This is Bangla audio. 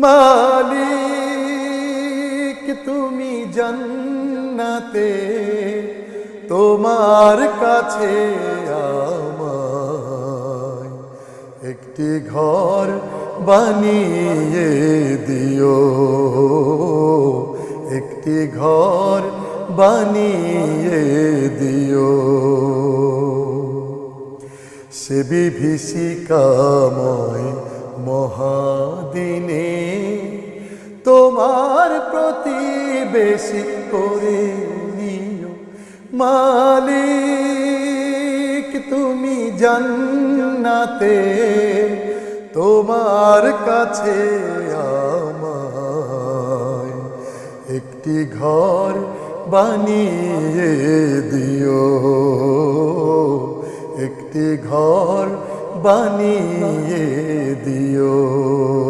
মালিক তুমি জান্নাতে, তোমার কাছে আমায় একটি ঘর বানিয়ে দিও, একটি ঘর বানিয়ে দিও। সে বিভীষিকাময় মহাদিনে তোমার প্রতিবেশী করে নিও। মালিক তুমি জান্নাতে, তোমার কাছে আমায় একটি ঘর বানিয়ে দিও, একটি ঘর বানিয়ে দিও।